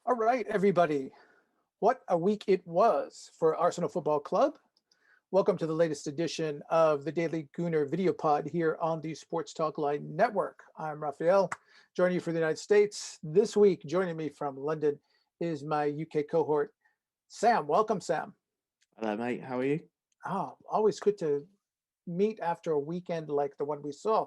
All right, everybody. What a week it was for Arsenal Football Club. Welcome to the latest edition of the Daily Gooner video pod here on the Sports Talk Line Network. I'm Raphael, joining you from the United States. This week, joining me from London is my UK cohort, Sam. Welcome, Sam. Hello, mate. How are you? Oh, always good to meet after a weekend like the one we saw,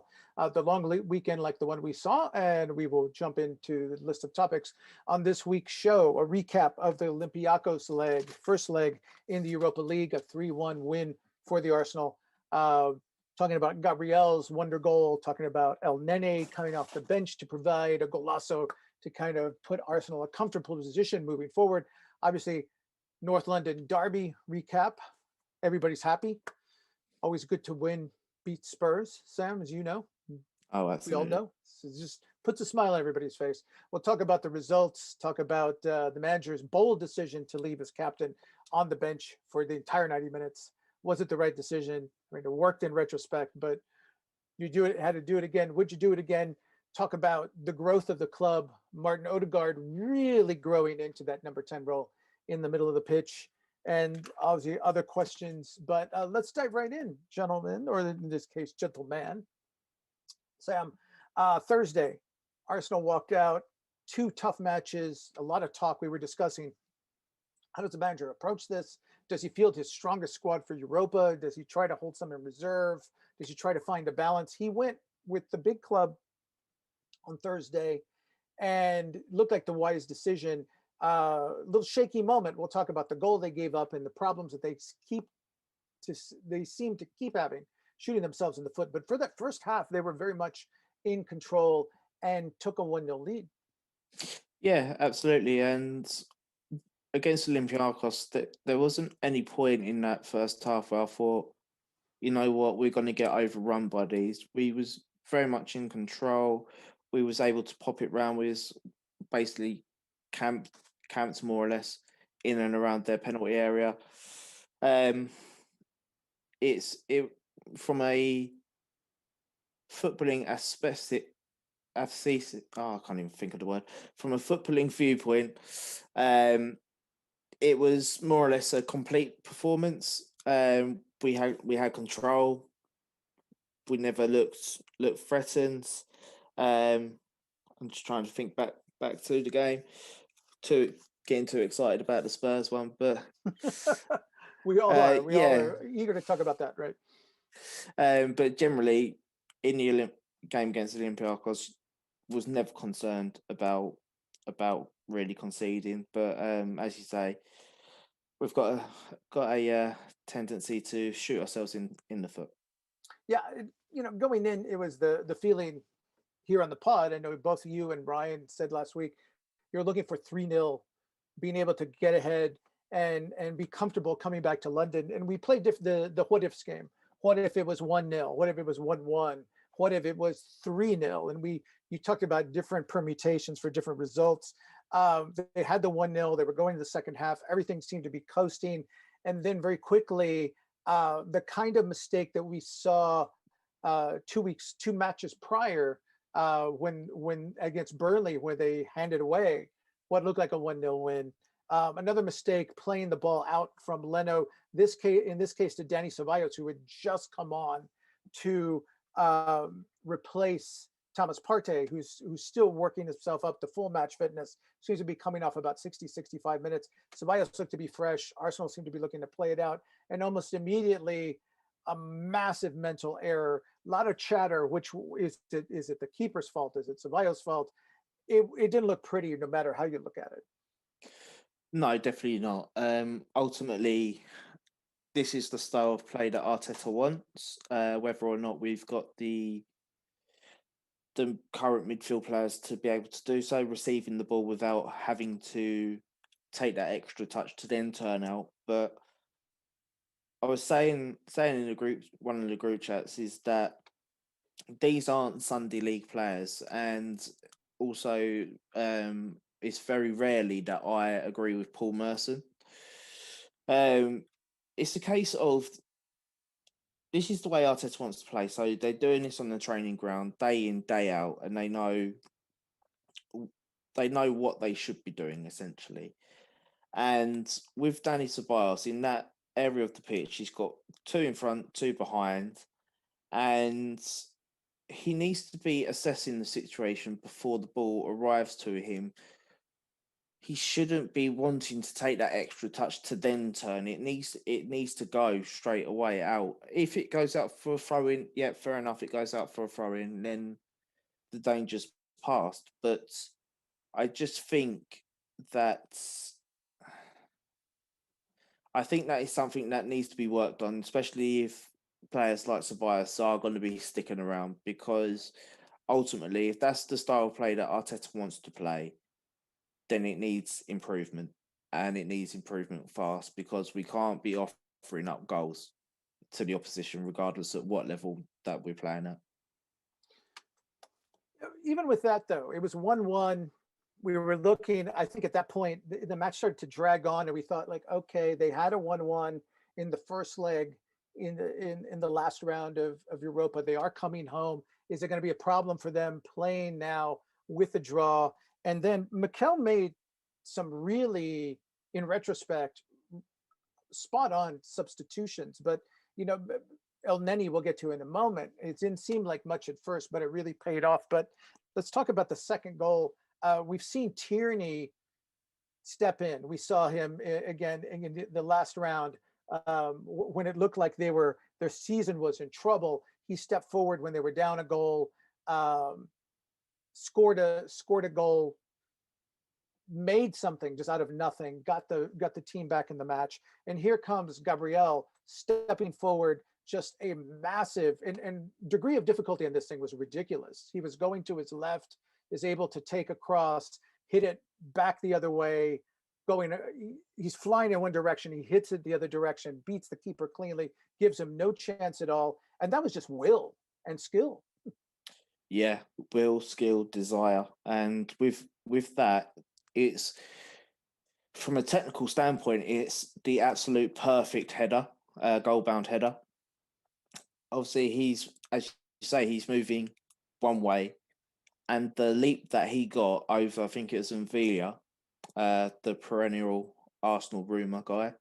the long weekend like the one we saw, and we will jump into the list of topics on this week's show. A recap of the Olympiacos first leg in the Europa League, a 3-1 win for the Arsenal. Talking about Gabriel's wonder goal, talking about El Nene coming off the bench to provide a golazo to kind of put Arsenal in a comfortable position moving forward. Obviously, North London derby recap. Everybody's happy. Always good to win, beat Spurs, Sam, as you know. Oh, absolutely. We all know. So it just puts a smile on everybody's face. We'll talk about the results, talk about the manager's bold decision to leave his captain on the bench for the entire 90 minutes. Was it the right decision? I mean, it worked in retrospect, but you had to do it again. Would you do it again? Talk about the growth of the club. Martin Odegaard really growing into that number 10 role in the middle of the pitch. And obviously other questions, but let's dive right in, gentlemen, or in this case, gentleman. Sam, Thursday, Arsenal walked out, 2 tough matches, a lot of talk. We were discussing, how does the manager approach this? Does he field his strongest squad for Europa? Does he try to hold some in reserve? Does he try to find a balance? He went with the big club on Thursday and looked like the wise decision. Little shaky moment. We'll talk about the goal they gave up and the problems that they seem to keep having, shooting themselves in the foot. But for that first half, they were very much in control and took a 1-0 lead. Yeah, absolutely. And against Olympiacos, there wasn't any point in that first half where I thought, you know what, we're going to get overrun by these. We was very much in control. We was able to pop it round. We was basically camped more or less in and around their penalty area. It from a footballing aspect. I can't even think of the word. From a footballing viewpoint, it was more or less a complete performance. We had control. We never looked threatened. I'm just trying to think back to the game. Getting too excited about the Spurs one, but we all are. We all are eager to talk about that, right? But generally, in the game against Olympiacos, was never concerned about really conceding. But as you say, we've got a tendency to shoot ourselves in the foot. Yeah, going in, it was the feeling here on the pod. I know both you and Brian said last week, you're looking for 3-0, being able to get ahead and be comfortable coming back to London. And we played the what ifs game. What if it was 1-0? What if it was 1-1? What if it was 3-0? And you talked about different permutations for different results. They had the 1-0. They were going to the second half. Everything seemed to be coasting. And then very quickly, the kind of mistake that we saw 2 matches prior, when against Burnley, where they handed away what looked like a 1-0 win. Another mistake, playing the ball out from Leno. In this case, to Danny Ceballos, who had just come on to replace Thomas Partey, who's still working himself up to full match fitness. Seems to be coming off about 60, 65 minutes. Ceballos looked to be fresh. Arsenal seemed to be looking to play it out, and almost immediately, a massive mental error. A lot of chatter. Which is it the keeper's fault? Is it Ceballos' fault? It didn't look pretty, no matter how you look at it. No, definitely not. Ultimately, this is the style of play that Arteta wants. Whether or not we've got the current midfield players to be able to do so, receiving the ball without having to take that extra touch to then turn out. But I was saying in one of the group chats, is that these aren't Sunday League players, and also it's very rarely that I agree with Paul Merson. It's a case of, this is the way Arteta wants to play. So they're doing this on the training ground day in, day out, and they know they know what they should be doing essentially. And with Danny Ceballos in that area of the pitch, he's got two in front, two behind, and he needs to be assessing the situation before the ball arrives to him. He shouldn't be wanting to take that extra touch to then turn. It needs to go straight away out. If it goes out for a throw in, yeah, fair enough. It goes out for a throw in, then the danger's past. But I just think that that is something that needs to be worked on, especially if players like Ceballos are going to be sticking around, because ultimately, if that's the style of play that Arteta wants to play, then it needs improvement, and it needs improvement fast, because we can't be offering up goals to the opposition regardless of what level that we're playing at. Even with that, though, it was 1-1. We were looking, I think at that point, the match started to drag on, and we thought, like, okay, they had a 1-1 in the first leg in the last round of Europa. They are coming home. Is it going to be a problem for them playing now with a draw? And then Mikel made some really, in retrospect, spot on substitutions. But, El Neni we'll get to in a moment. It didn't seem like much at first, but it really paid off. But let's talk about the second goal. We've seen Tierney step in. We saw him again in the last round when it looked like their season was in trouble. He stepped forward when they were down a goal, scored a goal, made something just out of nothing, got the team back in the match. And here comes Gabriel stepping forward. Just a massive and degree of difficulty on this thing was ridiculous. He was going to his left, is able to take a cross, hit it back the other way, he's flying in one direction, he hits it the other direction, beats the keeper cleanly, gives him no chance at all. And that was just will and skill. Yeah, will, skill, desire. And with that, it's, from a technical standpoint, it's the absolute perfect header, goal-bound header. Obviously, as you say, he's moving one way, and the leap that he got over, I think it was Villa, the perennial Arsenal rumour guy,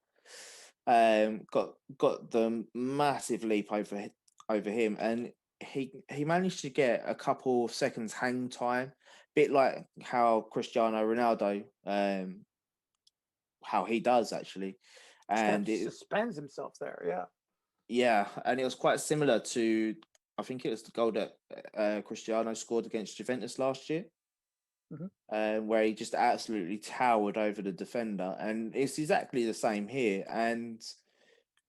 got the massive leap over him, and he managed to get a couple of seconds hang time, bit like how Cristiano Ronaldo, how he does actually, and it suspends himself there. Yeah. Yeah, and it was quite similar to, I think it was the goal that Cristiano scored against Juventus last year, where he just absolutely towered over the defender. And it's exactly the same here. And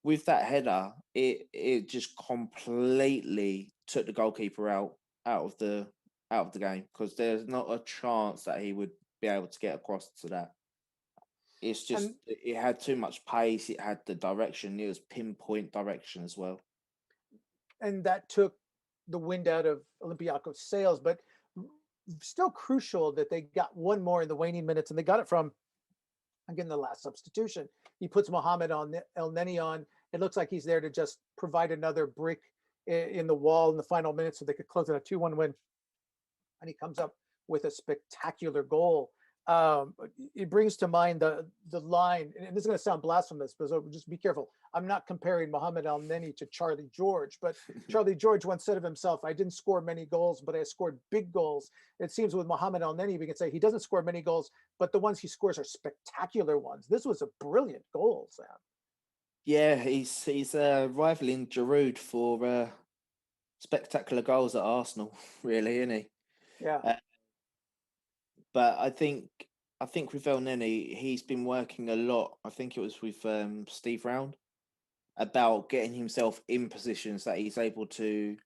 with that header, it just completely took the goalkeeper out of the game, because there's not a chance that he would be able to get across to that. It's just, it had too much pace. It had the direction. It was pinpoint direction as well. And that took the wind out of Olympiacos' sails, but still crucial that they got one more in the waning minutes, and they got it from, again, the last substitution. He puts Mohamed on El Neni on. It looks like he's there to just provide another brick in the wall in the final minutes so they could close it a 2-1 win. And he comes up with a spectacular goal. It brings to mind the line, and this is going to sound blasphemous, but just be careful. I'm not comparing Mohamed El Neni to Charlie George, but Charlie George once said of himself, "I didn't score many goals, but I scored big goals." It seems with Mohamed El Neni, we can say he doesn't score many goals, but the ones he scores are spectacular ones. This was a brilliant goal, Sam. Yeah, he's rivaling Giroud for spectacular goals at Arsenal, really, isn't he? Yeah. But I think with El Neni, he's been working a lot. I think it was with Steve Round, about getting himself in positions that he's able to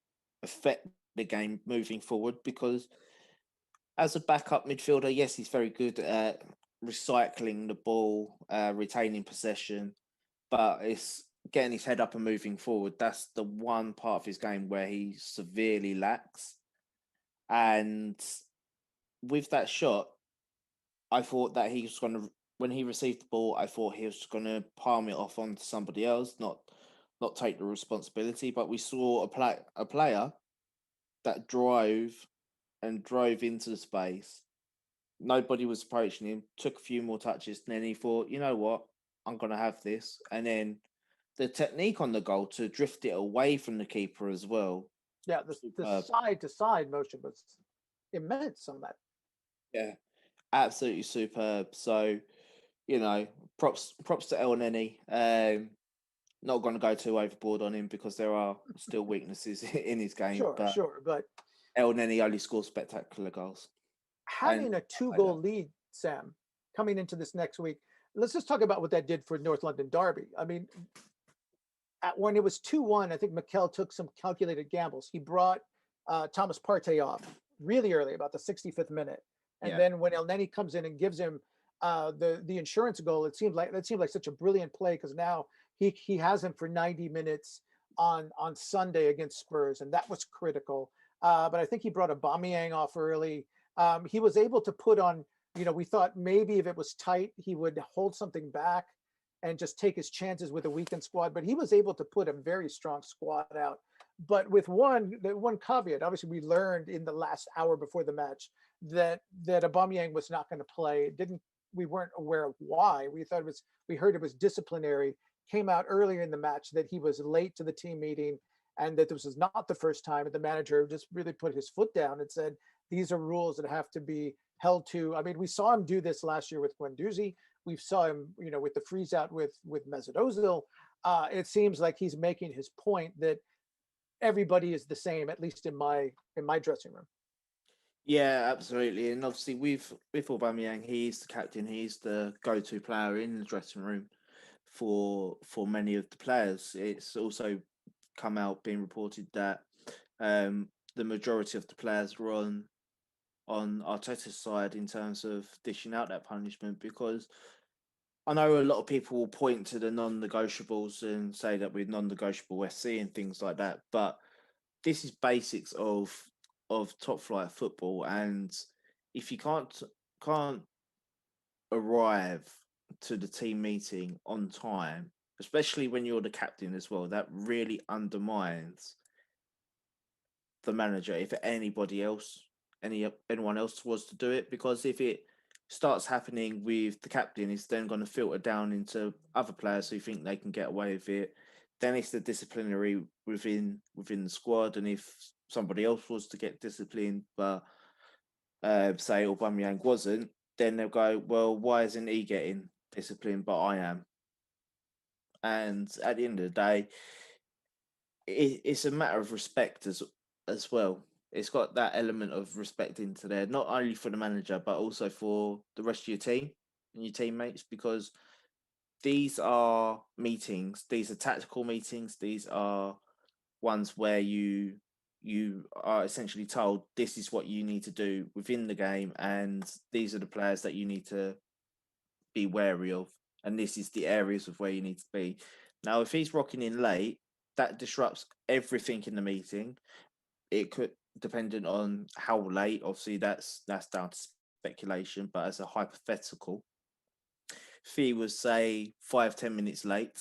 affect the game moving forward. Because as a backup midfielder, yes, he's very good at recycling the ball, retaining possession, but it's getting his head up and moving forward. That's the one part of his game where he severely lacks. And with that shot, I thought that he was going to, when he received the ball, I thought he was going to palm it off onto somebody else, not take the responsibility. But we saw a player that drove into the space Nobody was approaching him. Took a few more touches, and then he thought, you know what, I'm gonna have this. And then the technique on the goal to drift it away from the keeper as well. Yeah, the Superb. side to side motion was immense on that. Yeah, absolutely superb. So, you know, props to El Neni. Not going to go too overboard on him because there are still weaknesses in his game, Sure, but sure. But El Neni only scores spectacular goals. And having a I two say that. goal lead, Sam, coming into this next week, let's just talk about what that did for North London Derby. I mean, when it was 2-1, I think Mikel took some calculated gambles. He brought Thomas Partey off really early, about the 65th minute. And Yeah, then when El Neni comes in and gives him the insurance goal, it seemed like such a brilliant play, because now he has him for 90 minutes on Sunday against Spurs, and that was critical. But I think he brought Aubameyang off early. He was able to put on. We thought maybe if it was tight, he would hold something back and just take his chances with a weakened squad. But he was able to put a very strong squad out. But with one caveat, obviously we learned in the last hour before the match that Aubameyang was not going to play. We weren't aware of why. We heard it was disciplinary. Came out earlier in the match that he was late to the team meeting, and that this was not the first time. And the manager just really put his foot down and said, these are rules that have to be held to. I mean, we saw him do this last year with Guendouzi. We saw him, with the freeze out with Mesut Ozil. It seems like he's making his point that everybody is the same, at least in my dressing room. yeah, absolutely. And obviously, with Aubameyang, he's the captain. He's the go-to player in the dressing room for many of the players. It's also come out being reported that the majority of the players were on Arteta's side in terms of dishing out that punishment, because I know a lot of people will point to the non-negotiables and say that we're non-negotiable SC and things like that, but this is basics of top flight football, and if you can't arrive to the team meeting on time, especially when you're the captain as well, that really undermines the manager. If anyone else was to do it, because if it starts happening with the captain, it's then going to filter down into other players who think they can get away with it. Then it's the disciplinary within the squad, and if somebody else was to get disciplined, but say Aubameyang wasn't, then they'll go, well, why isn't he getting disciplined, but I am? And at the end of the day, it's a matter of respect as well. It's got that element of respect into there, not only for the manager but also for the rest of your team and your teammates, because these are meetings. These are tactical meetings. These are ones where you are essentially told this is what you need to do within the game, and these are the players that you need to be wary of, and this is the areas of where you need to be. Now, if he's rocking in late, that disrupts everything in the meeting. It could, depending on how late, obviously that's down to speculation, but as a hypothetical, if he was say 5-10 minutes late,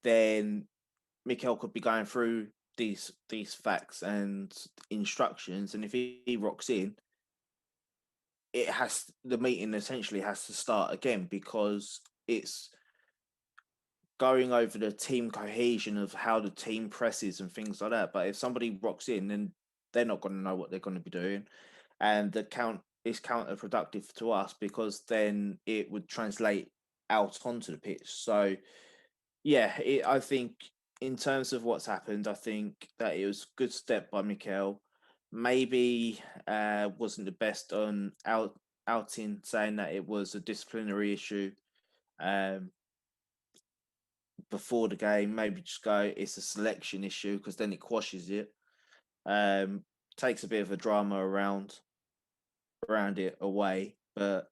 then Mikel could be going through these facts and instructions, and if he rocks in, the meeting essentially has to start again, because it's going over the team cohesion of how the team presses and things like that. But if somebody rocks in, then they're not going to know what they're going to be doing, and the count is counterproductive to us, because then it would translate out onto the pitch. So yeah, I think in terms of what's happened, I think that it was a good step by Mikel. Maybe wasn't the best on outing, saying that it was a disciplinary issue um, before the game. Maybe just go, it's a selection issue, because then it quashes it. Takes a bit of a drama around it away, but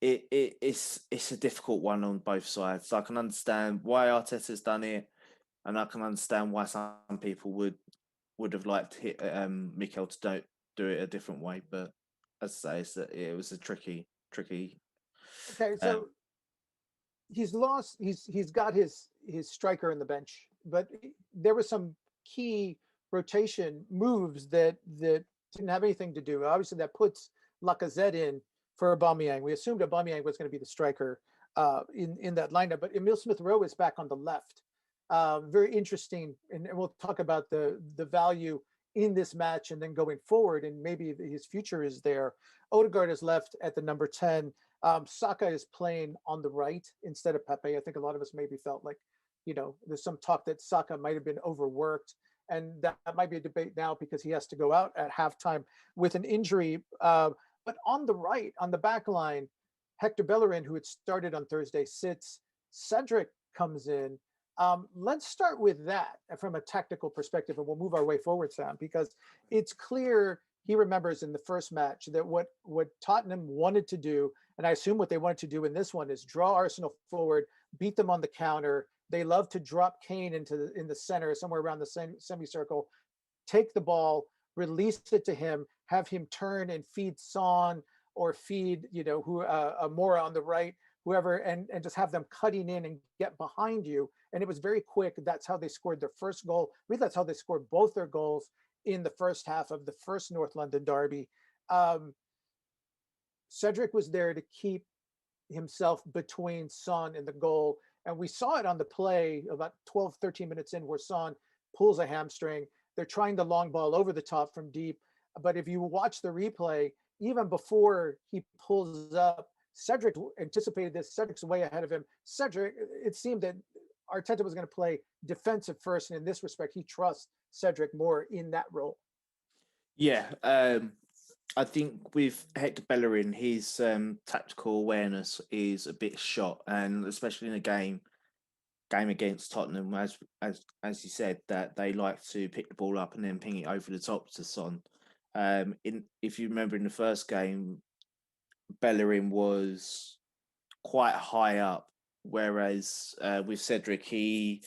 it's a difficult one on both sides. So I can understand why Arteta's done it, and I can understand why some people would have liked Mikel to do it a different way. But as I say, it was a tricky. Okay, Um, so he's lost. He's got his striker in the bench, but there were some key rotation moves that didn't have anything to do. Obviously, that puts Lacazette in for Aubameyang. We assumed Aubameyang was going to be the striker in that lineup, but Emil Smith-Rowe is back on the left. Very interesting, and we'll talk about the value in this match and then going forward, and maybe his future is there. Odegaard is left at the number 10. Saka is playing on the right instead of Pepe. I think a lot of us maybe felt like, there's some talk that Saka might have been overworked, and that might be a debate now because he has to go out at halftime with an injury. But on the right, on the back line, Hector Bellerin, who had started on Thursday, sits. Cedric comes in. Let's start with that from a tactical perspective, and we'll move our way forward, Sam, because it's clear he remembers in the first match that what Tottenham wanted to do, and I assume what they wanted to do in this one, is draw Arsenal forward, beat them on the counter. They love to drop Kane in the center, somewhere around the semicircle, take the ball, release it to him, have him turn and feed Son or feed Mora on the right, whoever, and just have them cutting in and get behind you. And it was very quick. That's how they scored their first goal. Really, that's how they scored both their goals in the first half of the first North London derby. Cedric was there to keep himself between Son and the goal. And we saw it on the play about 12, 13 minutes in, where Son pulls a hamstring. They're trying the long ball over the top from deep. But if you watch the replay, even before he pulls up, Cedric anticipated this. Cedric's way ahead of him. Cedric, it seemed that Arteta was going to play defensive first. And in this respect, he trusts Cedric more in that role. Yeah. I think with Hector Bellerin, his tactical awareness is a bit shot, and especially in a game against Tottenham, as you said, that they like to pick the ball up and then ping it over the top to Son. If you remember in the first game, Bellerin was quite high up, whereas with Cedric, he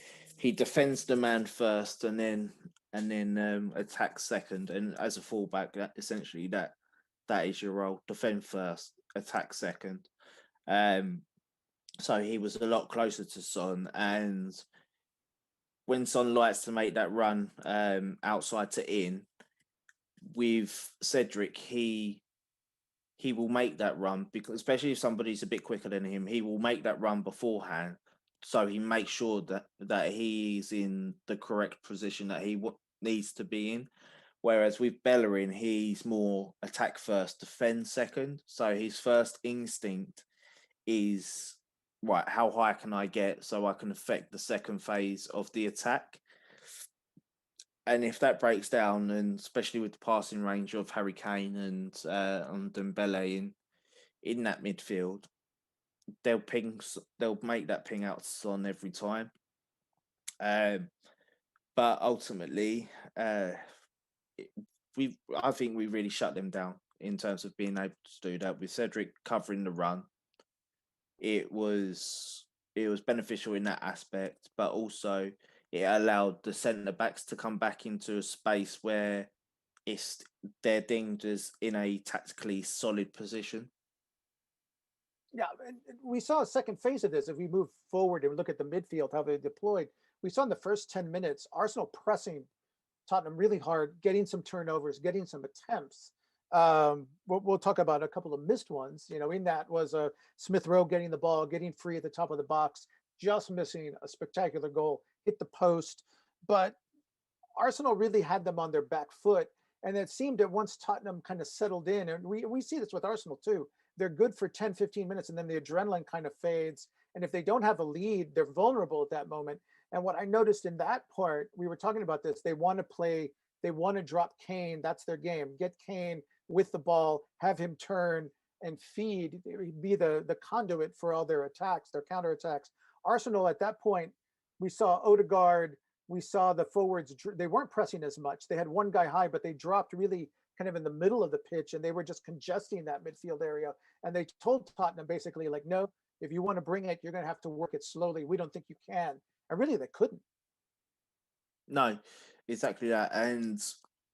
defends the man first and then attacks second. And as a fullback, essentially that is your role: defend first, attack second. So he was a lot closer to Son, and when Son likes to make that run outside to in, with Cedric, he will make that run, because especially if somebody's a bit quicker than him, he will make that run beforehand. So he makes sure that he's in the correct position that he needs to be in. Whereas with Bellerin, he's more attack first, defend second. So his first instinct is, right, how high can I get so I can affect the second phase of the attack? And if that breaks down, and especially with the passing range of Harry Kane and Dembele in that midfield, they'll make that ping out to Son every time. But ultimately, I think we really shut them down in terms of being able to do that. With Cedric covering the run, it was beneficial in that aspect, but also it allowed the centre backs to come back into a space where they're deemed as in a tactically solid position. Yeah, and we saw a second phase of this. If we move forward and look at the midfield, how they deployed, we saw in the first 10 minutes, Arsenal pressing Tottenham really hard, getting some turnovers, getting some attempts. We'll talk about a couple of missed ones. In that was Smith-Rowe getting the ball, getting free at the top of the box, just missing a spectacular goal, hit the post. But Arsenal really had them on their back foot. And it seemed that once Tottenham kind of settled in, and we see this with Arsenal too, they're good for 10, 15 minutes, and then the adrenaline kind of fades. And if they don't have a lead, they're vulnerable at that moment. And what I noticed in that part, we were talking about this, they want to drop Kane. That's their game. Get Kane with the ball, have him turn and feed, be the conduit for all their attacks, their counterattacks. Arsenal at that point, we saw Odegaard, we saw the forwards, they weren't pressing as much. They had one guy high, but they dropped really kind of in the middle of the pitch, and they were just congesting that midfield area. And they told Tottenham basically, like, no, if you want to bring it, you're going to have to work it slowly. We don't think you can. And really, they couldn't. No, exactly that. And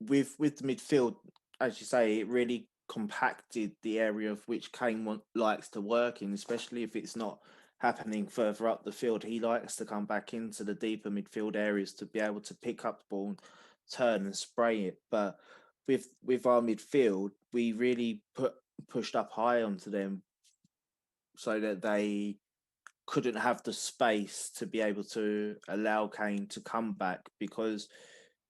with the midfield, as you say, it really compacted the area of which Kane likes to work in, especially if it's not happening further up the field. He likes to come back into the deeper midfield areas to be able to pick up the ball and turn and spray it. But with our midfield, we really put pushed up high onto them so that they couldn't have the space to be able to allow Kane to come back, because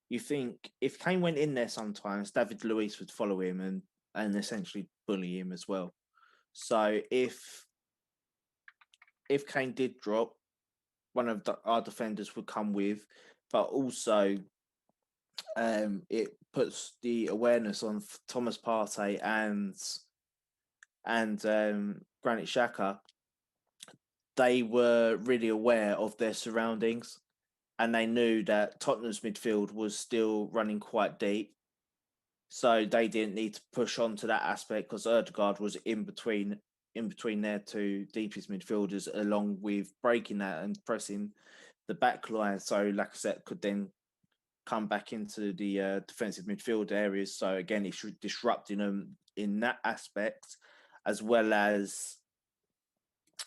you think if Kane went in there sometimes, David Luiz would follow him and essentially bully him as well. So if Kane did drop, one of our defenders would come with, but also it puts the awareness on Thomas Partey and Granit Xhaka. They were really aware of their surroundings, and they knew that Tottenham's midfield was still running quite deep. So they didn't need to push on to that aspect because Odegaard was in between their two deepest midfielders, along with breaking that and pressing the back line. So Lacazette could then come back into the defensive midfield areas. So again, it's disrupting them in that aspect, as well as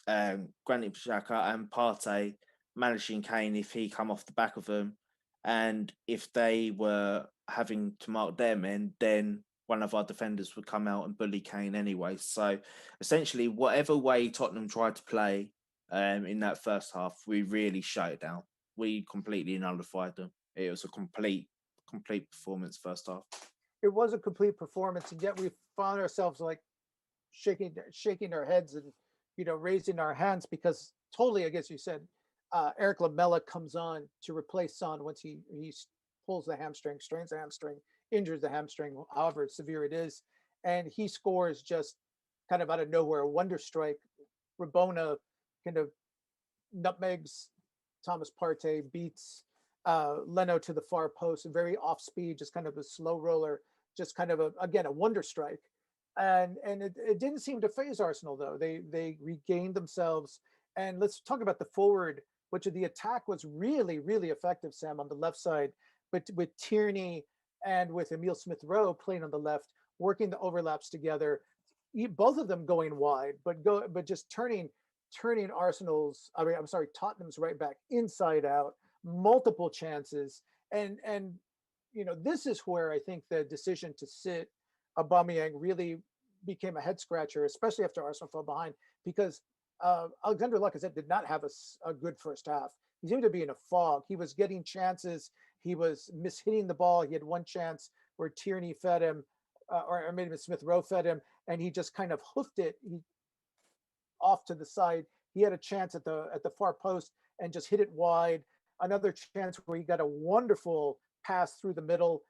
Granit Xhaka and Partey managing Kane if he come off the back of them. And if they were having to mark their men, then one of our defenders would come out and bully Kane anyway. So essentially, whatever way Tottenham tried to play in that first half, we really shut it down. We completely nullified them. It was a complete performance first half. It was a complete performance, and yet we found ourselves like shaking our heads and raising our hands because totally, I guess you said, Eric Lamela comes on to replace Son once he pulls the hamstring, strains the hamstring, injures the hamstring, however severe it is, and he scores just kind of out of nowhere, a wonder strike. Rabona kind of nutmegs Thomas Partey, beats Leno to the far post, very off speed, just kind of a slow roller, just kind of a wonder strike. And it didn't seem to phase Arsenal though. They regained themselves. And let's talk about the forward, which of the attack was really, really effective, Sam, on the left side, but with Tierney and with Emile Smith-Rowe playing on the left, working the overlaps together, both of them going wide, but just turning Tottenham's right back inside out, multiple chances. And this is where I think the decision to sit Aubameyang really became a head scratcher, especially after Arsenal fell behind, because Alexander Lacazette did not have a good first half. He seemed to be in a fog. He was getting chances. He was mishitting the ball. He had one chance where Tierney fed him, or maybe Smith Rowe fed him, and he just kind of hoofed it off to the side. He had a chance at the far post and just hit it wide. Another chance where he got a wonderful pass through the middle,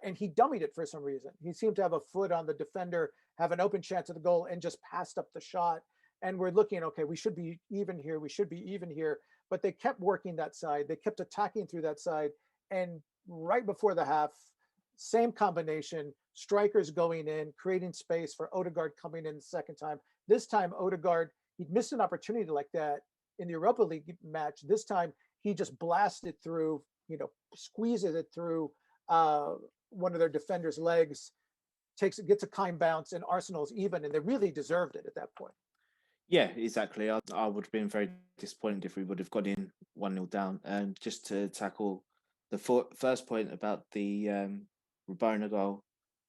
and he dummied it for some reason. He seemed to have a foot on the defender, have an open chance at the goal, and just passed up the shot. And we're looking, okay, we should be even here. We should be even here. But they kept working that side. They kept attacking through that side. And right before the half, same combination, strikers going in, creating space for Odegaard coming in the second time. This time, Odegaard, he'd missed an opportunity like that in the Europa League match. This time, he just blasted through, squeezes it through one of their defenders' legs, gets a kind bounce, and Arsenal's even, and they really deserved it at that point. Yeah, exactly. I would have been very disappointed if we would have gone in 1-0 down. And just to tackle the first point about the Rabona goal,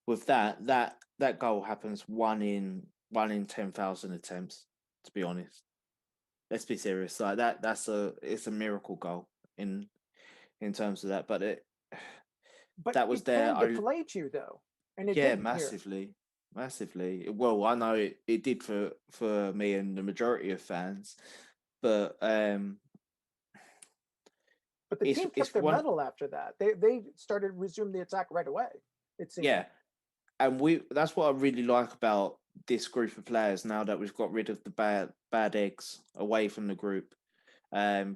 with that goal happens one in 10,000 attempts. To be honest, let's be serious. Like it's a miracle goal in terms of that. But that was there. It can deflate you though, and it did massively. Massively. Well, I know it did for me and the majority of fans, but the team kept their mettle after that. They started resume the attack right away. It seemed. Yeah, and that's what I really like about this group of players now that we've got rid of the bad eggs away from the group. I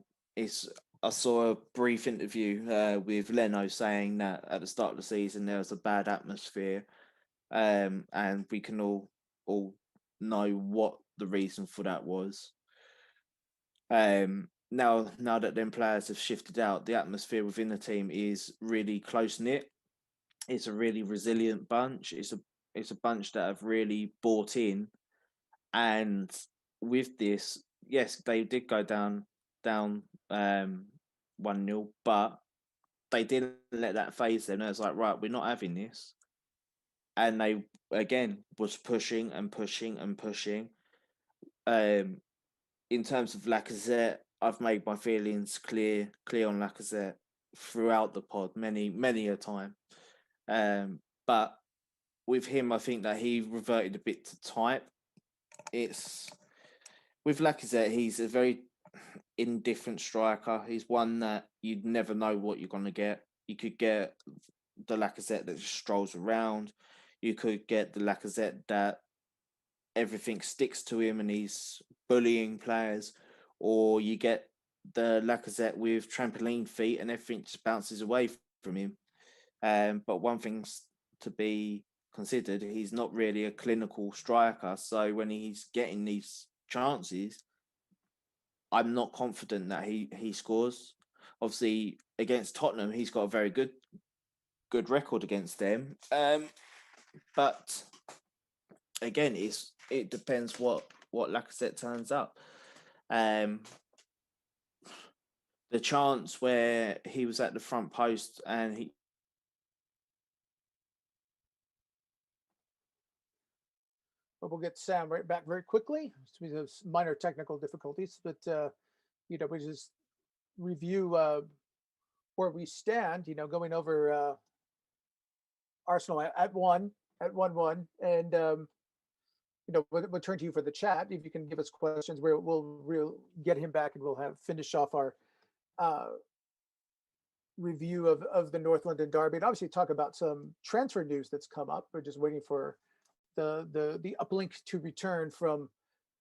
saw a brief interview with Leno saying that at the start of the season there was a bad atmosphere. And we can all know what the reason for that was. Now that them players have shifted out, the atmosphere within the team is really close knit. It's a really resilient bunch. It's a bunch that have really bought in, and with this, yes, they did go down 1-0, but they didn't let that phase them. It was like, right, we're not having this. and they again was pushing and pushing and pushing. In terms of Lacazette, I've made my feelings clear on Lacazette throughout the pod many a time. But with him, I think that he reverted a bit to type. It's with Lacazette, he's a very indifferent striker. He's one that you'd never know what you're going to get. You could get the Lacazette that just strolls around. You could get the Lacazette that everything sticks to him and he's bullying players, or you get the Lacazette with trampoline feet and everything just bounces away from him. But one thing's to be considered, he's not really a clinical striker. So when he's getting these chances, I'm not confident that he scores. Obviously, against Tottenham, he's got a very good record against them. But again, it depends what Lacazette turns up. The chance where he was at the front post and he. But we'll get Sam right back very quickly. We have minor technical difficulties, but we just review where we stand. Going over Arsenal at 1-1, and we'll turn to you for the chat. If you can give us questions, we'll get him back, and we'll finish off our review of the North London derby, and obviously talk about some transfer news that's come up. We're just waiting for the uplink to return from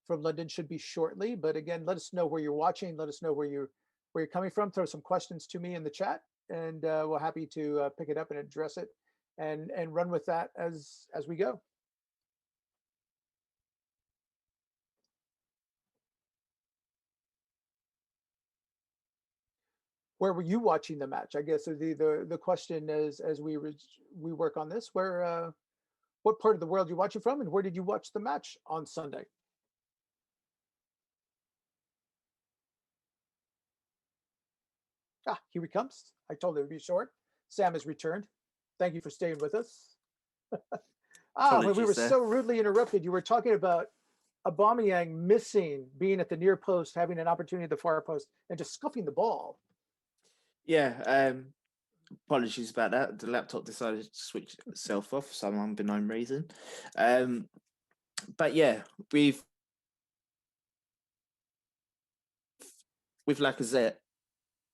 London. Should be shortly. But again, let us know where you're watching. Let us know where you're coming from. Throw some questions to me in the chat, and we're happy to pick it up and address it and run with that as we go. Where were you watching the match? I guess the question is, as we work on this, what part of the world you watching from, and where did you watch the match on Sunday? Here he comes. I told it would be short. Sam has returned. Thank you for staying with us. When we were so rudely interrupted, you were talking about Aubameyang missing, being at the near post, having an opportunity at the far post, and just scuffing the ball. Yeah, apologies about that. The laptop decided to switch itself off for some unbeknown reason. But yeah, with Lacazette,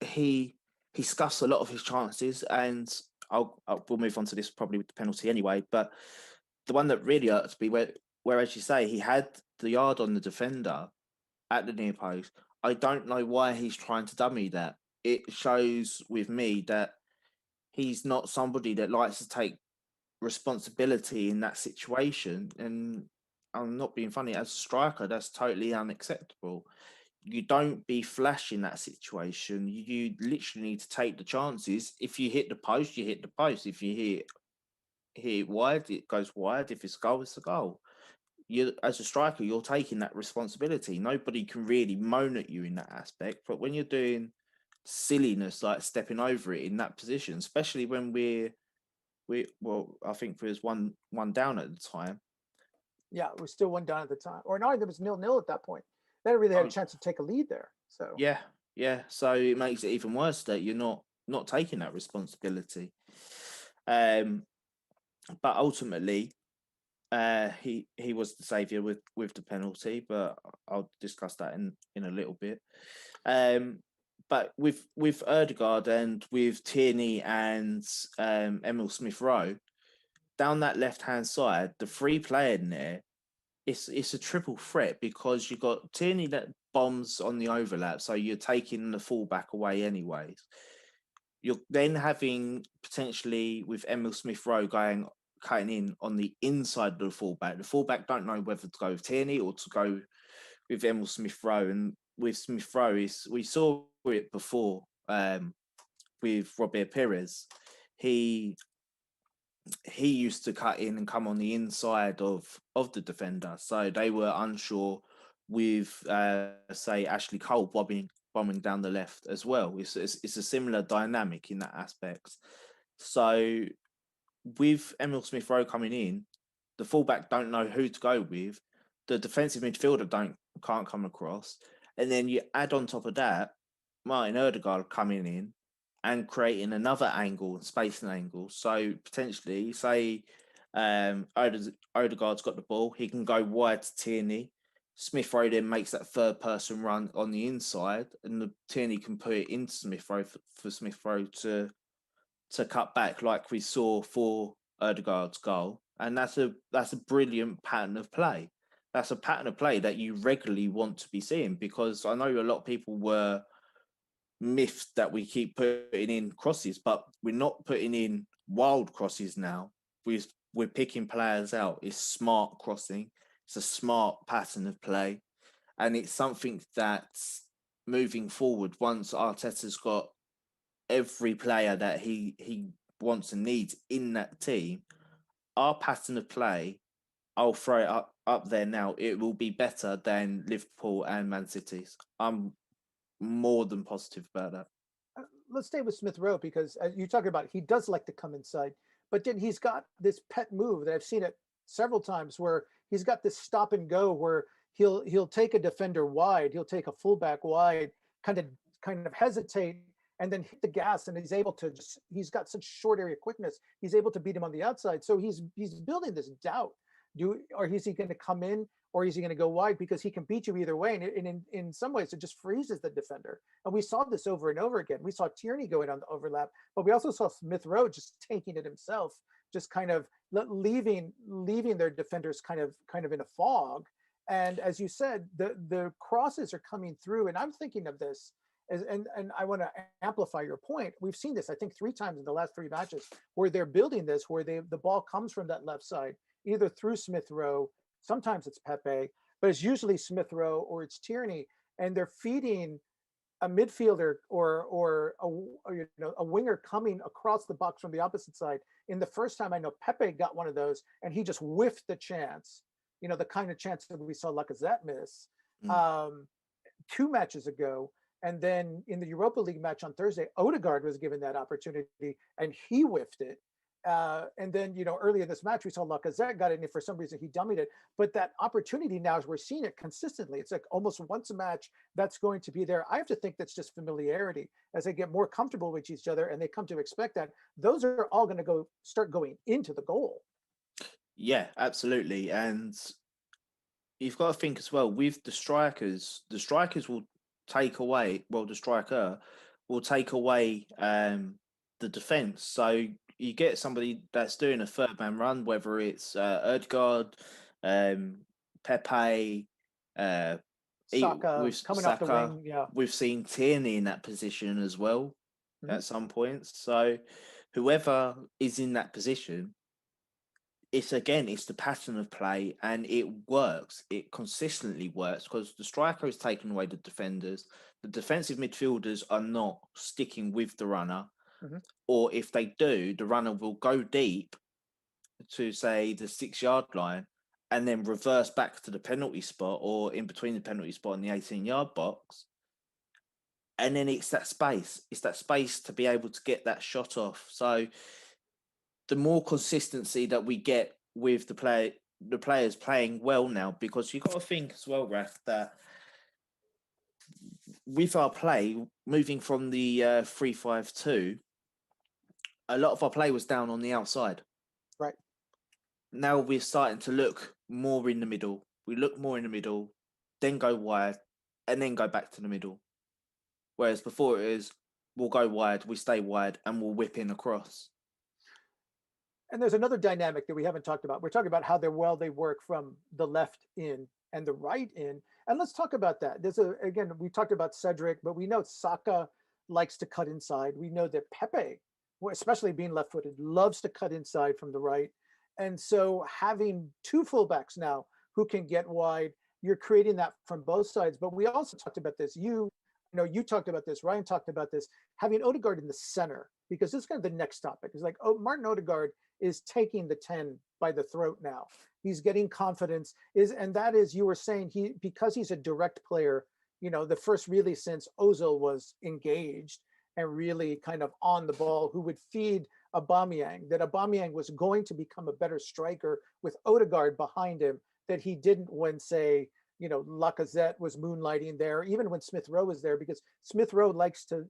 he scuffs a lot of his chances, and we'll move on to this probably with the penalty anyway. But the one that really hurts me, where as you say, he had the yard on the defender at the near post. I don't know why he's trying to dummy that. It shows with me that he's not somebody that likes to take responsibility in that situation. And I'm not being funny, as a striker, that's totally unacceptable. You don't be flash in that situation. You literally need to take the chances. If you hit the post, you hit the post. If you hit it wide, it goes wide. If it's a goal, it's a goal. You, as a striker, you're taking that responsibility. Nobody can really moan at you in that aspect. But when you're doing silliness like stepping over it in that position, especially when I think there was one down at the time. Yeah, it was still one down at the time, or no, there was 0-0 at that point. They really had a chance to take a lead there. So yeah. So it makes it even worse that you're not taking that responsibility. But ultimately, he was the saviour with the penalty, but I'll discuss that in a little bit. But with Odegaard and with Tierney and Emil Smith-Rowe, down that left-hand side, the three playing there, it's a triple threat, because you've got Tierney that bombs on the overlap, so you're taking the fullback away anyways. You're then having potentially with Emil Smith-Rowe cutting in on the inside of the fullback. The fullback don't know whether to go with Tierney or to go with Emil Smith-Rowe. And with Smith-Rowe, we saw it before with Robert Pires. He used to cut in and come on the inside of the defender. So they were unsure with, say, Ashley Cole bombing down the left as well. It's a similar dynamic in that aspect. So with Emil Smith Rowe coming in, the fullback don't know who to go with. The defensive midfielder can't come across, and then you add on top of that Martin Odegaard coming in and creating another angle, spacing angle. So potentially, say Odegaard's got the ball, he can go wide to Tierney. Smith Rowe then makes that third person run on the inside, and the Tierney can put it into Smith Rowe for Smith Rowe to cut back, like we saw for Odegaard's goal. And that's a brilliant pattern of play. That's a pattern of play that you regularly want to be seeing, because I know a lot of people were miffed that we keep putting in crosses, but we're not putting in wild crosses now. We're picking players out. It's smart crossing. It's a smart pattern of play, and it's something that's moving forward. Once Arteta's got every player that he wants and needs in that team, our pattern of play, I'll throw it up there now. It will be better than Liverpool and Man City's. I'm more than positive about that. Let's stay with Smith Rowe, because as you talking about, he does like to come inside, but then he's got this pet move that I've seen it several times, where he's got this stop and go, where he'll take a defender wide, he'll take a fullback wide, kind of hesitate, and then hit the gas, and he's got such short area quickness, he's able to beat him on the outside. So he's building this doubt. Or is he going to come in, or is he going to go wide, because he can beat you either way, and in some ways it just freezes the defender. And we saw this over and over again. We saw Tierney go in on the overlap, but we also saw Smith Rowe just tanking it himself, just kind of leaving their defenders kind of in a fog. And as you said, the crosses are coming through, and I'm thinking of this and I want to amplify your point. We've seen this, I think, 3 times in the last 3 matches, where they're building this, where the ball comes from that left side, either through Smith Rowe, sometimes it's Pepe, but it's usually Smith Rowe or it's Tierney, and they're feeding a midfielder or a winger coming across the box from the opposite side. In the first time, I know Pepe got one of those, and he just whiffed the chance, the kind of chance that we saw Lacazette miss 2 matches ago. And then in the Europa League match on Thursday, Odegaard was given that opportunity, and he whiffed it. And then, earlier this match, we saw Lacazette got it, and for some reason he dummied it. But that opportunity now, as we're seeing it consistently, it's like almost once a match that's going to be there. I have to think that's just familiarity. As they get more comfortable with each other and they come to expect that, those are all going to start going into the goal. Yeah, absolutely. And you've got to think as well, with the strikers will take away, the striker will take away the defense. So you get somebody that's doing a third man run, whether it's Odegaard, Pepe, Saka coming off the wing. Yeah, we've seen Tierney in that position as well at some points. So whoever is in that position, it's the pattern of play, and it works. It consistently works, because the striker is taking away the defenders. The defensive midfielders are not sticking with the runner. Or if they do, the runner will go deep to, say, the 6-yard line, and then reverse back to the penalty spot, or in between the penalty spot and the 18-yard box. And then it's that space. It's that space to be able to get that shot off. So the more consistency that we get with the players playing well now, because you've got to think as well, Raf, that with our play, moving from the 3-5-2, a lot of our play was down on the outside. Right. Now we're starting to look more in the middle. We look more in the middle, then go wide, and then go back to the middle. Whereas before it is, we'll go wide, we stay wide, and we'll whip in across. And there's another dynamic that we haven't talked about. We're talking about how they work from the left in and the right in. And let's talk about that. Again, we talked about Cedric, but we know Saka likes to cut inside. We know that Pepe, especially being left-footed, loves to cut inside from the right. And so having 2 fullbacks now who can get wide, you're creating that from both sides. But we also talked about this. You talked about this. Ryan talked about this. Having Odegaard in the center, because this is kind of the next topic. It's like, Martin Odegaard is taking the 10 by the throat now. He's getting confidence. And that is, you were saying, because he's a direct player, the first really since Ozil was engaged and really kind of on the ball, who would feed Aubameyang, that Aubameyang was going to become a better striker with Odegaard behind him, that he didn't when, say, Lacazette was moonlighting there, even when Smith Rowe was there, because Smith Rowe likes to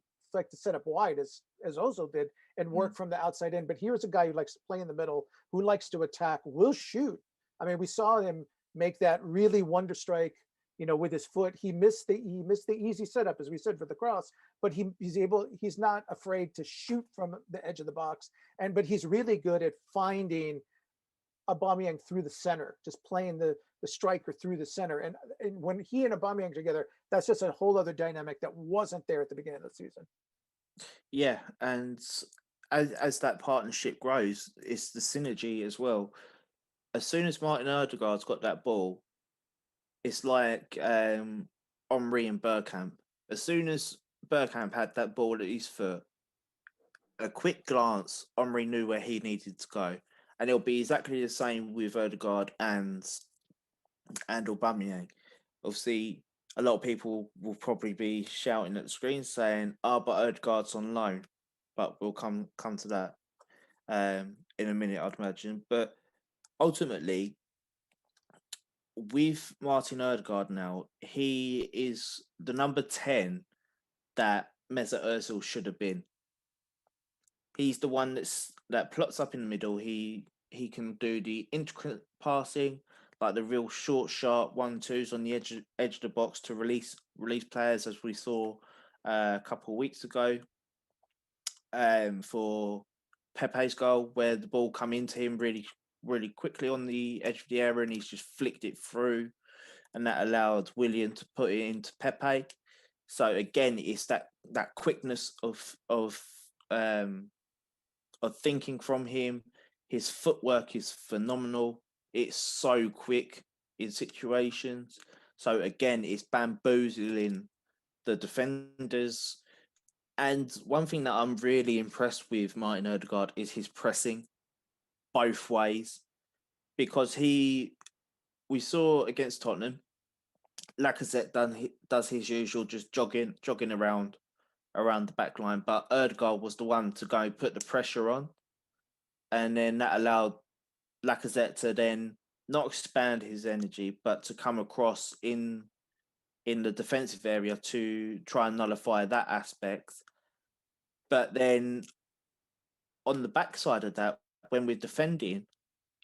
set up wide as Ozil did and work from the outside in. But here's a guy who likes to play in the middle, who likes to attack, will shoot. I mean, we saw him make that really wonder strike, with his foot. He missed the easy setup, as we said, for the cross, but he's not afraid to shoot from the edge of the box. But he's really good at finding Aubameyang through the center, just playing the striker through the center. And when he and Aubameyang together, that's just a whole other dynamic that wasn't there at the beginning of the season. Yeah, and as that partnership grows, it's the synergy as well. As soon as Martin Odegaard's got that ball, it's like Henry and Bergkamp. As soon as Bergkamp had that ball at his foot, a quick glance, Henry knew where he needed to go. And it'll be exactly the same with Odegaard and Aubameyang. Obviously, a lot of people will probably be shouting at the screen saying, but Odegaard's on loan. But we'll come to that in a minute, I'd imagine. But ultimately, with Martin Odegaard now, he is the number 10 that Mesut Ozil should have been. He's the one that plots up in the middle. He can do the intricate passing, like the real short, sharp 1-2s on the edge of the box to release players, as we saw a couple of weeks ago for Pepe's goal, where the ball come into him really, really quickly on the edge of the area, and he's just flicked it through, and that allowed Willian to put it into Pepe. So again, it's that quickness of thinking from him. His footwork is phenomenal. It's so quick in situations. So again, it's bamboozling the defenders. And one thing that I'm really impressed with Martin Odegaard is his pressing both ways, because we saw against Tottenham, Lacazette does his usual, just jogging around the back line, but Odegaard was the one to go put the pressure on, and then that allowed Lacazette to then not expand his energy, but to come across in the defensive area to try and nullify that aspect. But then on the backside of that, when we're defending,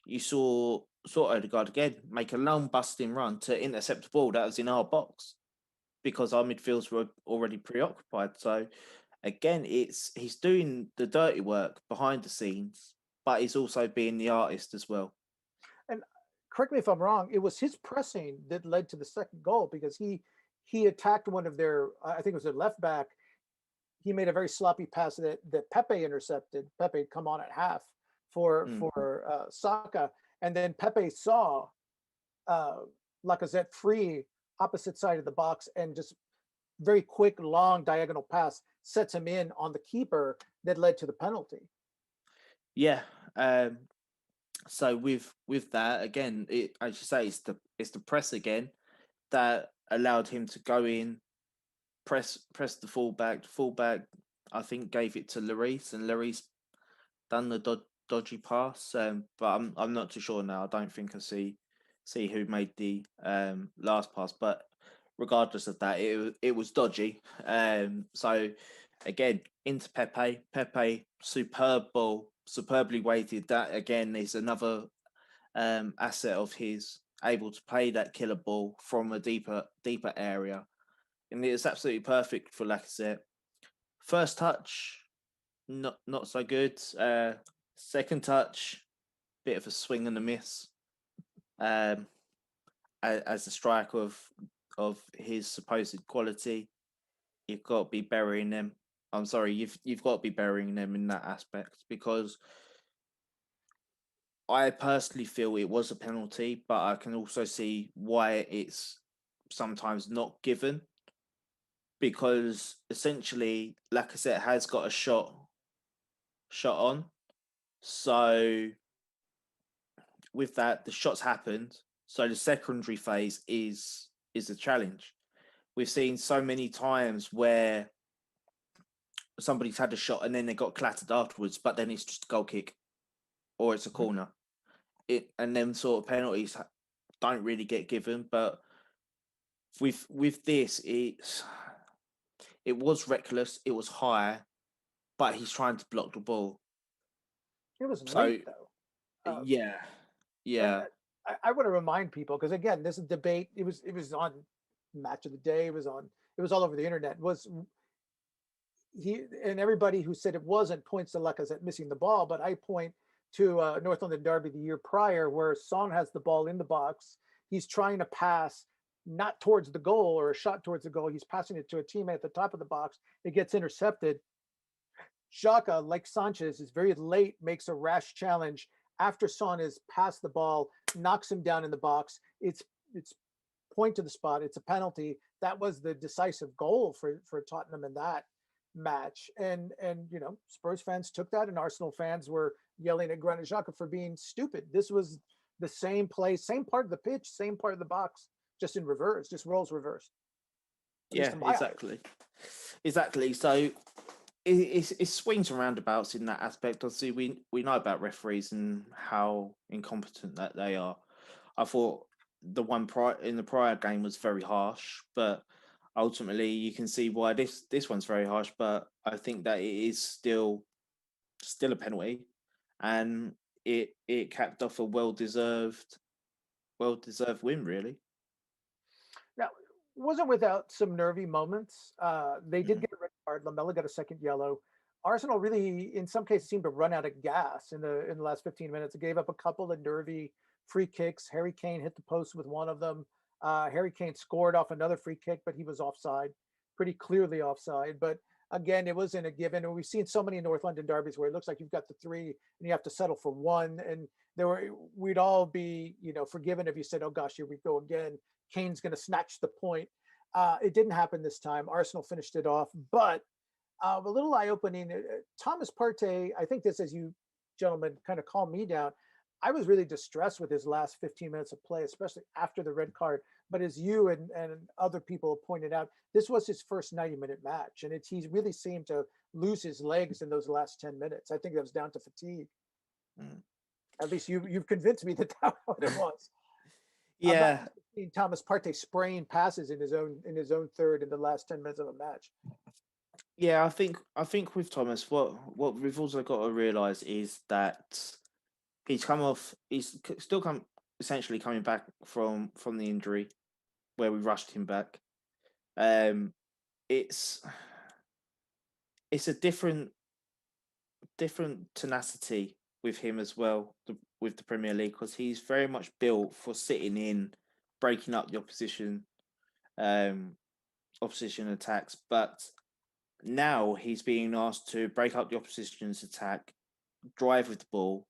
you saw Odegaard again make a long busting run to intercept the ball that was in our box, because our midfields were already preoccupied. So again, he's doing the dirty work behind the scenes, but he's also being the artist as well. And correct me if I'm wrong, it was his pressing that led to the second goal, because he attacked one of their, I think it was their left back. He made a very sloppy pass that Pepe intercepted. Pepe had come on at half for Saka, and then Pepe saw Lacazette free opposite side of the box, and just very quick, long diagonal pass sets him in on the keeper that led to the penalty. Yeah. So with that again, as you say, it's the press again that allowed him to go in, press the fullback. The fullback, I think, gave it to Lloris, and Lloris done the dodgy pass. But I'm not too sure now. I don't think I see who made the last pass. But regardless of that, it was dodgy. So again, into Pepe. Pepe, superb ball, superbly weighted. That again is another asset of his, able to play that killer ball from a deeper area. And it's absolutely perfect for Lacazette. First touch, not so good. Second touch, bit of a swing and a miss. As a striker of his supposed quality, you've got to be burying them. I'm sorry, you've got to be burying them in that aspect, because I personally feel it was a penalty, but I can also see why it's sometimes not given, because essentially Lacazette has got a shot on. So with that, the shots happened. So the secondary phase is a challenge. We've seen so many times where somebody's had a shot and then they got clattered afterwards, but then it's just a goal kick or it's a Mhm. corner. And then sort of penalties don't really get given, but with this, it was reckless, it was high, but he's trying to block the ball. It was So late though. yeah, And yeah, I want to remind people, because again, this is debate. It was on Match of the Day. It was all over the internet. Was he, and everybody who said it wasn't points to Lacazette missing the ball, but I point to North London Derby the year prior, where Son has the ball in the box. He's trying to pass not towards the goal or a shot towards the goal. He's passing it to a teammate at the top of the box. It gets intercepted. Xhaka, like Sanchez, is very late, makes a rash challenge after Son has passed the ball, knocks him down in the box. It's point to the spot. It's a penalty. That was the decisive goal for Tottenham in that match. And Spurs fans took that, and Arsenal fans were yelling at Granit Xhaka for being stupid. This was the same place, same part of the pitch, same part of the box, just in reverse, just roles reversed. At least yeah, in my eyes. exactly. So it's swings and roundabouts in that aspect. Obviously, we know about referees and how incompetent that they are. I thought the one in the prior game was very harsh, but ultimately you can see why this one's very harsh. But I think that it is still a penalty, and it capped off a well deserved win, really. Now, wasn't without some nervy moments. They did Mm. get a red card. Lamella got a second yellow. Arsenal really, in some cases, seemed to run out of gas in the last 15 minutes. It gave up a couple of nervy free kicks. Harry Kane hit the post with one of them. Harry Kane scored off another free kick, but he was offside, pretty clearly offside. But again, it wasn't a given. And we've seen so many North London derbies where it looks like you've got the three and you have to settle for one. And we'd all be, forgiven if you said, "Oh gosh, here we go again. Kane's going to snatch the point." It didn't happen this time. Arsenal finished it off, but a little eye-opening. Thomas Partey, I think this, as you gentlemen kind of calmed me down. I was really distressed with his last 15 minutes of play, especially after the red card. But as you and other people have pointed out, this was his first 90-minute match, and he really seemed to lose his legs in those last 10 minutes. I think that was down to fatigue. Mm. At least you've convinced me that that's what it was. I'm not Yeah, used to seeing Thomas Partey spraying passes in his own third in the last 10 minutes of a match. yeah. I think with Thomas, what we've also got to realise is that he's come off. Still come essentially coming back from the injury where we rushed him back. Um, it's it's a different tenacity with him as well with the Premier League, because he's very much built for sitting in, breaking up the um, opposition attacks. But now he's being asked to break up the opposition's attack, drive with the ball,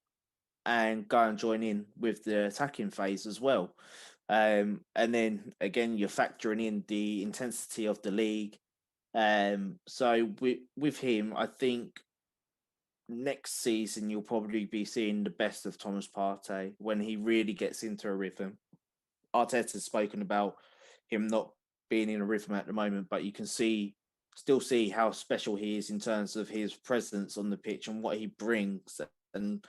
and go and join in with the attacking phase as well. And then again, you're factoring in the intensity of the league. So with him, I think next season you'll probably be seeing the best of Thomas Partey when he really gets into a rhythm. Arteta's spoken about him not being in a rhythm at the moment, but you can still see how special he is in terms of his presence on the pitch and what he brings and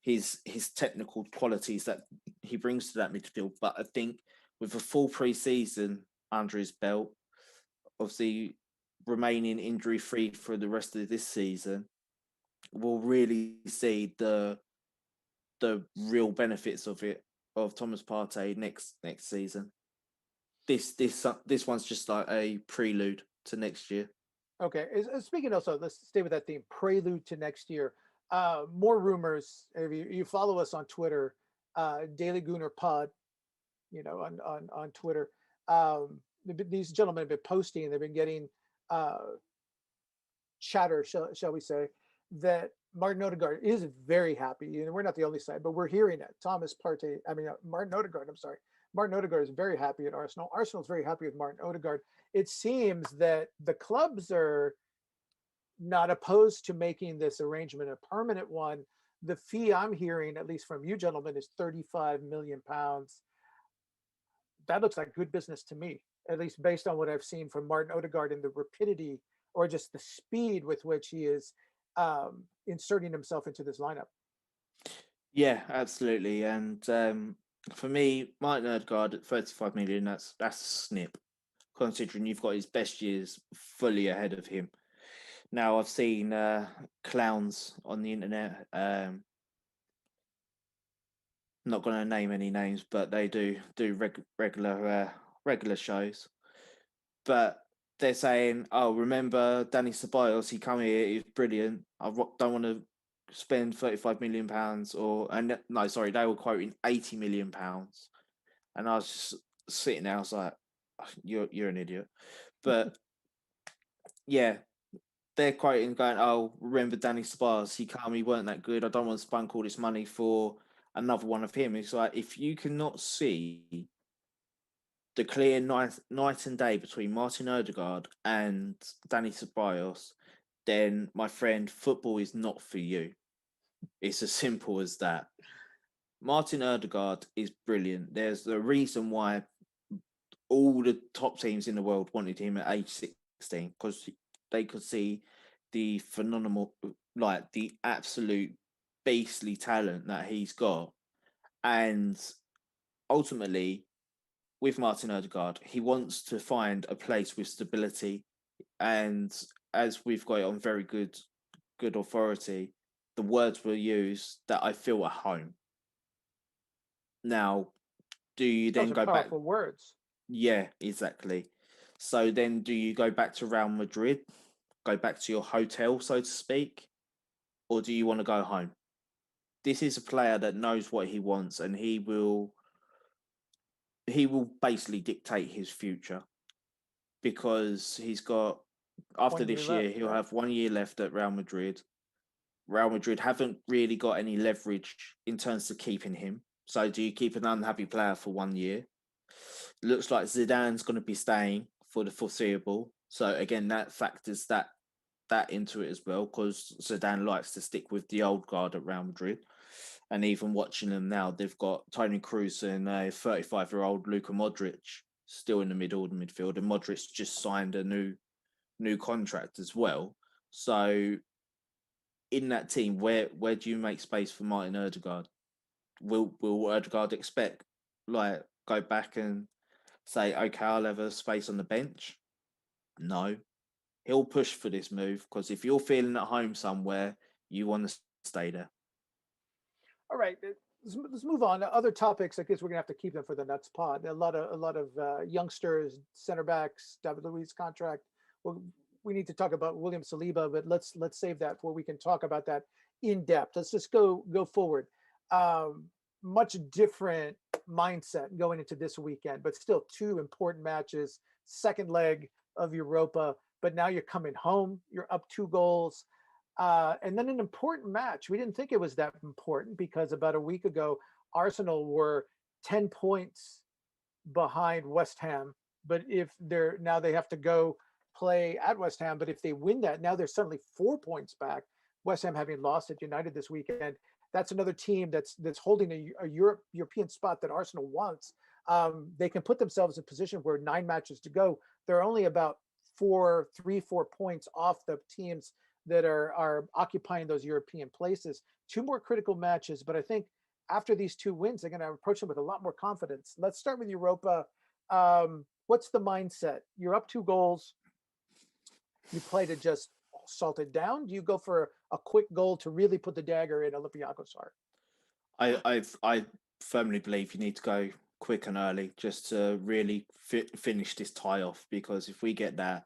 his technical qualities that he brings to that midfield. But I think with a full pre-season under his belt, obviously remaining injury free for the rest of this season, we'll really see the real benefits of Thomas Partey next season. This one's just like a prelude to next year. Okay. Speaking also, let's stay with that theme. Prelude to next year. More rumors. If you follow us on Twitter, Daily Gooner Pod, on Twitter. These gentlemen have been posting. They've been getting uh, chatter, shall we say, that Martin Odegaard is very happy. And we're not the only side, but we're hearing it. Martin Odegaard. I'm sorry. Martin Odegaard is very happy at Arsenal. Arsenal is very happy with Martin Odegaard. It seems that the clubs are not opposed to making this arrangement a permanent one. The fee I'm hearing, at least from you gentlemen, is £35 million. That looks like good business to me, at least based on what I've seen from Martin Odegaard and the rapidity or just the speed with which he is inserting himself into this lineup. Yeah, absolutely. And for me, Martin Odegaard at 35 million, that's a snip, considering you've got his best years fully ahead of him. Now I've seen clowns on the internet. Not going to name any names, but they do regular shows. But they're saying, "Oh, remember Danny Ceballos? He come here, he's brilliant. Don't want to spend £35 million, or and no, sorry, they were quoting £80 million." And I was just sitting there, I was like, "You're an idiot." But yeah, they're quoting, going, "Oh, remember Danny Ceballos? He come, he weren't that good. I don't want to spunk all this money for another one of him." It's like, if you cannot see the clear night and day between Martin Odegaard and Danny Ceballos, then my friend, football is not for you. It's as simple as that. Martin Odegaard is brilliant. There's a reason why all the top teams in the world wanted him at age 16, because they could see the phenomenal, like the absolute beastly talent that he's got. And ultimately, with Martin Odegaard, he wants to find a place with stability. And as we've got it on very good authority, the words were used that I feel at home. Now, do you Those then are go back? powerful words. Yeah, exactly. So then do you go back to Real Madrid, go back to your hotel, so to speak, or do you want to go home? This is a player that knows what he wants, and he will basically dictate his future, because he's got, after 1 year this year, left, he'll right? have 1 year left at Real Madrid. Real Madrid haven't really got any leverage in terms of keeping him. So do you keep an unhappy player for 1 year? Looks like Zidane's going to be staying for the foreseeable. So again, that factors that into it as well, because Zidane likes to stick with the old guard at Real Madrid. And even watching them now, they've got Toni Kroos and a 35-year-old Luka Modric still in the middle of the midfield, and Modric just signed a new contract as well. So in that team, where do you make space for Martin Odegaard? Will Odegaard expect, like, go back and say, okay, I'll have a space on the bench? No, he'll push for this move, because if you're feeling at home somewhere, you want to stay there. All right, let's move on to other topics. I guess we're gonna have to keep them for the nuts pod. A lot of youngsters, center backs, David Luiz contract. Well, we need to talk about William Saliba, but let's save that for we can talk about that in depth. Let's just go forward. Um, Much different mindset going into this weekend, but still two important matches. Second leg of Europa, but now you're coming home. You're up 2 goals. And then an important match. We didn't think it was that important because about a week ago, Arsenal were 10 points behind West Ham. But if they're now they have to go play at West Ham. But if they win that, now they're suddenly 4 points back. West Ham having lost at United this weekend. That's another team that's holding a European spot that Arsenal wants. They can put themselves in a position where 9 matches to go. They're only about 4 points off the teams that are occupying those European places. 2 more critical matches, but I think after these 2 wins, they're going to approach them with a lot more confidence. Let's start with Europa. What's the mindset? You're up 2 goals. You play to just salt it down. Do you go for a quick goal to really put the dagger in Olympiacos' heart? I firmly believe you need to go quick and early, just to really finish this tie off, because if we get that,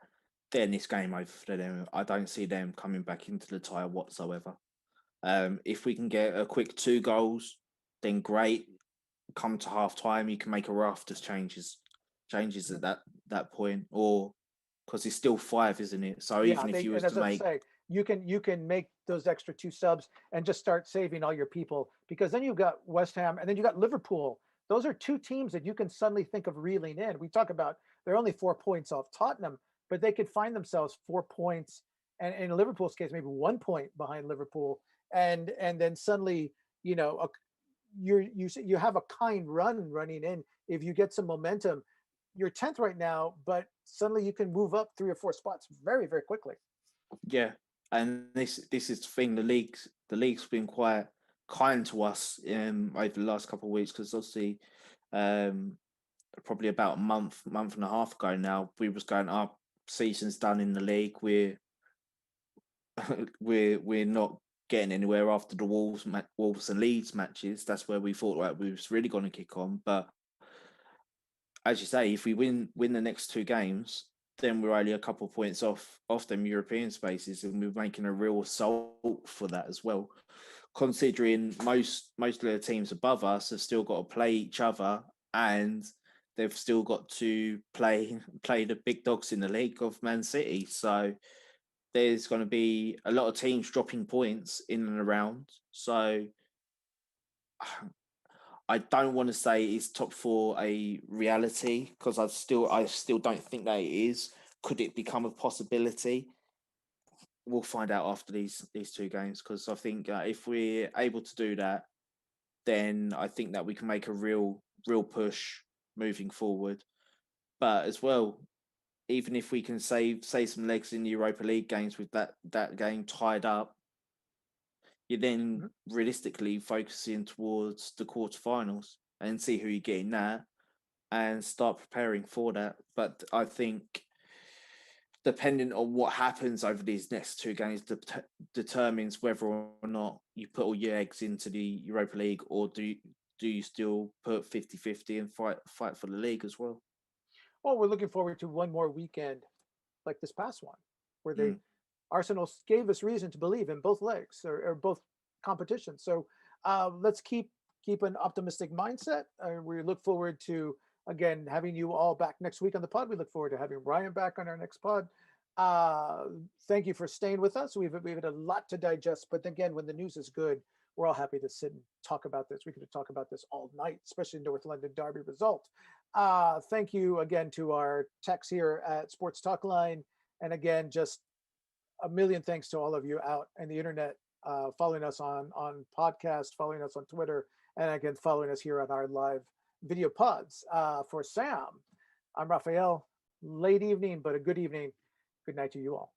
then it's game over for them. I don't see them coming back into the tie whatsoever. If we can get a quick 2 goals, then great. Come to half time, you can make a raft of changes at that point, or because it's still 5, isn't it? So Yeah, even if they you was and as to I make, say, you can make those extra 2 subs and just start saving all your people because then you've got West Ham and then you got Liverpool. Those are 2 teams that you can suddenly think of reeling in. We talk about they're only 4 points off Tottenham, but they could find themselves 4 points, and in Liverpool's case, maybe 1 point behind Liverpool, and then suddenly you know you have a kind run running in if you get some momentum. you're 10th right now, but suddenly you can move up 3 or 4 spots very, very quickly. Yeah, and this is the thing. The league's been quite kind to us over the last couple of weeks because obviously, um, probably about a month and a half ago now, we was going up. Season's done in the league. We're not getting anywhere after the Wolves and Leeds matches. That's where we thought like we was really going to kick on. But as you say, if we win the next 2 games, then we're only a couple of points off them European spaces, and we're making a real assault for that as well. Considering most of the teams above us have still got to play each other, and they've still got to play the big dogs in the league of Man City. So there's going to be a lot of teams dropping points in and around. So I don't want to say it's top four a reality because I still don't think that it is. Could it become a possibility? We'll find out after these 2 games because I think if we're able to do that, then I think that we can make a real push moving forward. But as well, even if we can save some legs in the Europa League games with that game tied up, you're then Mhm. realistically focusing towards the quarterfinals and see who you get in that and start preparing for that. But I think depending on what happens over these next 2 games determines whether or not you put all your eggs into the Europa League or do you still put 50-50 and fight for the league as well. Well, we're looking forward to one more weekend like this past one, where Mm. Arsenal gave us reason to believe in both legs or both competitions. So let's keep an optimistic mindset. We look forward to again having you all back next week on the pod. We look forward to having Ryan back on our next pod. Uh, Thank you for staying with us. We've had a lot to digest, but again, when the news is good, we're all happy to sit and talk about this. We could talk about this all night, especially North London Derby result. Thank you again to our techs here at Sports Talk Line. And again, just a million thanks to all of you out in the internet, following us on podcast, following us on Twitter, and again, following us here on our live video pods. For Sam, I'm Raphael. Late evening, but a good evening. Good night to you all.